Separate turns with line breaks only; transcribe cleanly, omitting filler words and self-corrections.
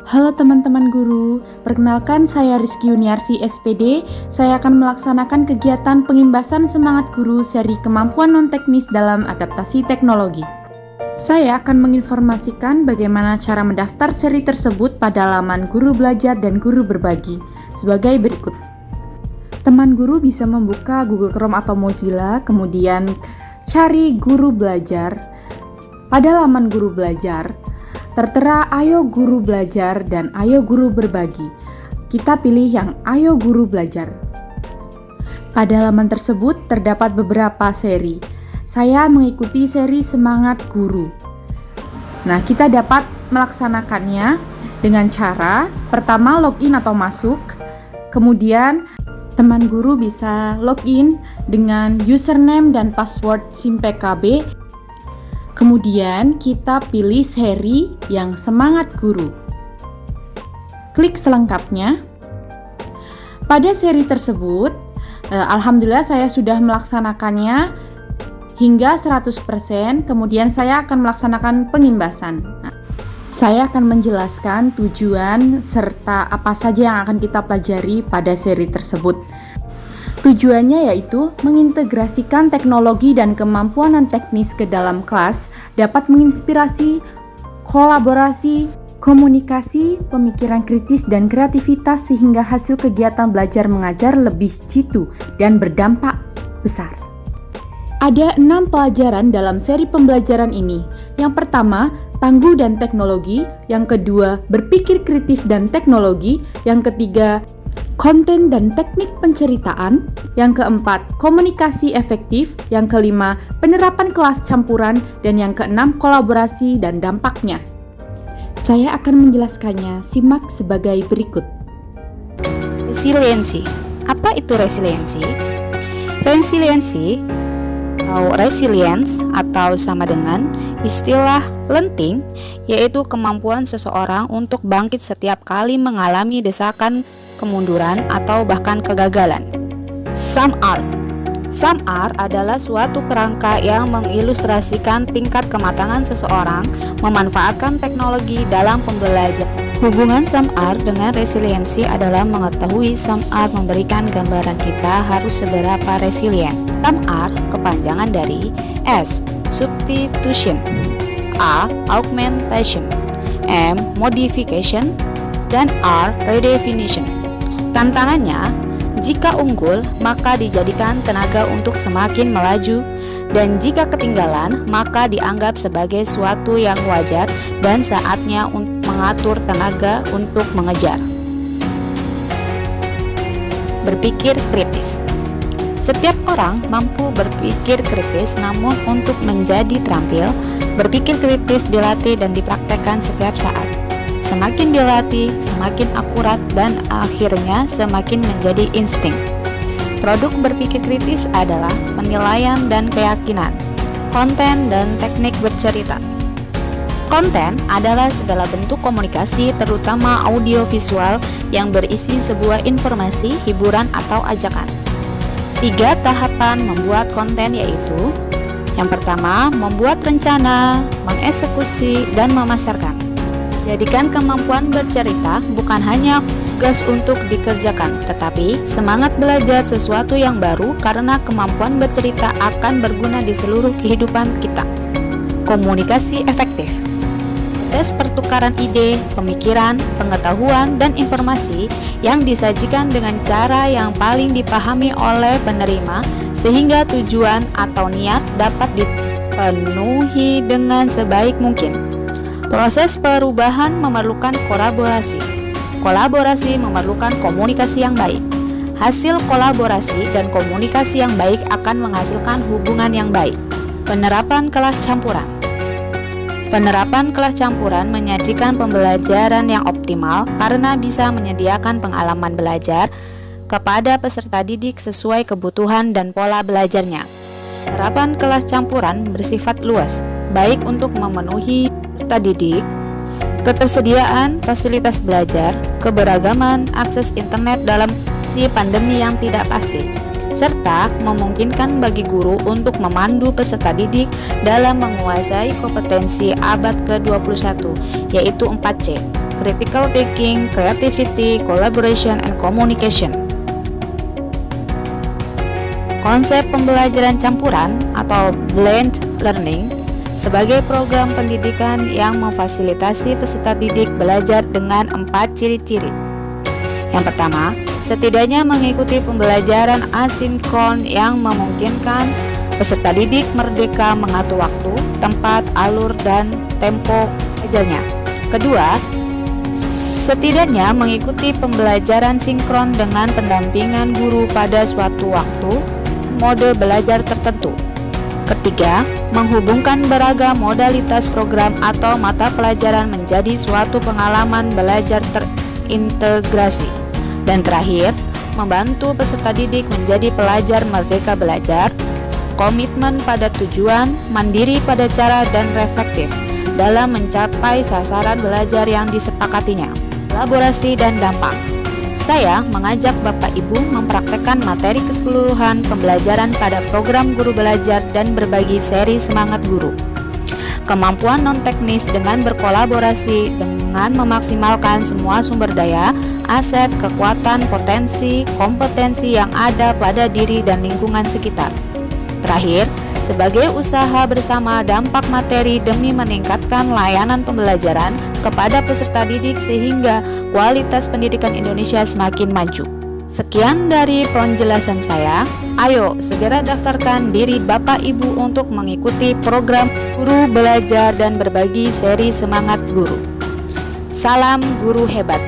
Halo teman-teman guru, perkenalkan saya Rizky Yuniarsi SPD. Saya akan melaksanakan kegiatan pengimbasan semangat guru seri kemampuan non-teknis dalam adaptasi teknologi. Saya akan menginformasikan bagaimana cara mendaftar seri tersebut pada laman Guru Belajar dan Guru Berbagi sebagai berikut. Teman guru bisa membuka Google Chrome atau Mozilla, kemudian cari Guru Belajar. Pada laman Guru Belajar, tertera Ayo Guru Belajar dan Ayo Guru Berbagi. Kita pilih yang Ayo Guru Belajar. Pada laman tersebut terdapat beberapa seri. Saya mengikuti seri Semangat Guru. Nah, kita dapat melaksanakannya dengan cara pertama login atau masuk. Kemudian teman guru bisa login dengan username dan password SIM PKB. Kemudian kita pilih seri yang Semangat Guru. Klik selengkapnya. Pada seri tersebut, alhamdulillah saya sudah melaksanakannya hingga 100%, kemudian saya akan melaksanakan pengimbasan. Saya akan menjelaskan tujuan serta apa saja yang akan kita pelajari pada seri tersebut. Tujuannya yaitu mengintegrasikan teknologi dan kemampuan non-teknis ke dalam kelas, dapat menginspirasi, kolaborasi, komunikasi, pemikiran kritis, dan kreativitas sehingga hasil kegiatan belajar mengajar lebih jitu dan berdampak besar. Ada 6 pelajaran dalam seri pembelajaran ini. Yang pertama, tangguh dan teknologi. Yang kedua, berpikir kritis dan teknologi. Yang ketiga, konten dan teknik penceritaan. Yang keempat, komunikasi efektif. Yang kelima, penerapan kelas campuran. Dan yang keenam, kolaborasi dan dampaknya. Saya akan menjelaskannya, simak sebagai berikut.
Resiliensi. Apa itu resiliensi? Resiliensi atau resilience atau sama dengan istilah lenting, yaitu kemampuan seseorang untuk bangkit setiap kali mengalami desakan kemunduran atau bahkan kegagalan. SAMR. SAMR adalah suatu kerangka yang mengilustrasikan tingkat kematangan seseorang memanfaatkan teknologi dalam pembelajaran. Hubungan SAMR dengan resiliensi adalah mengetahui SAMR memberikan gambaran kita harus seberapa resilient. SAMR kepanjangan dari S. Substitution, A. Augmentation, M. Modification, dan R. Redefinition. Tantangannya, jika unggul maka dijadikan tenaga untuk semakin melaju, dan jika ketinggalan maka dianggap sebagai suatu yang wajar dan saatnya untuk mengatur tenaga untuk mengejar. Berpikir kritis. Setiap orang mampu berpikir kritis, namun untuk menjadi terampil, berpikir kritis dilatih dan dipraktekkan setiap saat. Semakin dilatih, semakin akurat, dan akhirnya semakin menjadi insting. Produk berpikir kritis adalah penilaian dan keyakinan, konten dan teknik bercerita. Konten adalah segala bentuk komunikasi, terutama audiovisual, yang berisi sebuah informasi, hiburan, atau ajakan. 3 tahapan membuat konten yaitu: yang pertama, membuat rencana, mengeksekusi, dan memasarkan. Jadikan kemampuan bercerita bukan hanya tugas untuk dikerjakan, tetapi semangat belajar sesuatu yang baru, karena kemampuan bercerita akan berguna di seluruh kehidupan kita. Komunikasi efektif. Proses pertukaran ide, pemikiran, pengetahuan, dan informasi yang disajikan dengan cara yang paling dipahami oleh penerima sehingga tujuan atau niat dapat dipenuhi dengan sebaik mungkin. Proses perubahan memerlukan kolaborasi. Kolaborasi memerlukan komunikasi yang baik. Hasil kolaborasi dan komunikasi yang baik akan menghasilkan hubungan yang baik. Penerapan kelas campuran. Penerapan kelas campuran menyajikan pembelajaran yang optimal karena bisa menyediakan pengalaman belajar kepada peserta didik sesuai kebutuhan dan pola belajarnya. Penerapan kelas campuran bersifat luas, baik untuk memenuhi peserta didik, ketersediaan fasilitas belajar, keberagaman akses internet dalam si pandemi yang tidak pasti, serta memungkinkan bagi guru untuk memandu peserta didik dalam menguasai kompetensi abad ke-21, yaitu 4C. critical thinking, creativity, collaboration, and communication. Konsep pembelajaran campuran atau blended learning sebagai program pendidikan yang memfasilitasi peserta didik belajar dengan 4 ciri-ciri. Yang pertama, setidaknya mengikuti pembelajaran asinkron yang memungkinkan peserta didik merdeka mengatur waktu, tempat, alur, dan tempo belajarnya. Kedua, setidaknya mengikuti pembelajaran sinkron dengan pendampingan guru pada suatu waktu, mode belajar tertentu. Ketiga, menghubungkan beragam modalitas program atau mata pelajaran menjadi suatu pengalaman belajar terintegrasi. Dan terakhir, membantu peserta didik menjadi pelajar merdeka belajar, komitmen pada tujuan, mandiri pada cara, dan reflektif dalam mencapai sasaran belajar yang disepakatinya. Kolaborasi dan dampak. Saya mengajak Bapak Ibu mempraktekkan materi keseluruhan pembelajaran pada program Guru Belajar dan berbagi seri Semangat Guru. Kemampuan non-teknis dengan berkolaborasi dengan memaksimalkan semua sumber daya, aset, kekuatan, potensi, kompetensi yang ada pada diri dan lingkungan sekitar. Terakhir, sebagai usaha bersama dampak materi demi meningkatkan layanan pembelajaran kepada peserta didik sehingga kualitas pendidikan Indonesia semakin maju. Sekian dari penjelasan saya. Ayo segera daftarkan diri Bapak Ibu untuk mengikuti program Guru Belajar dan berbagi seri Semangat Guru. Salam guru hebat.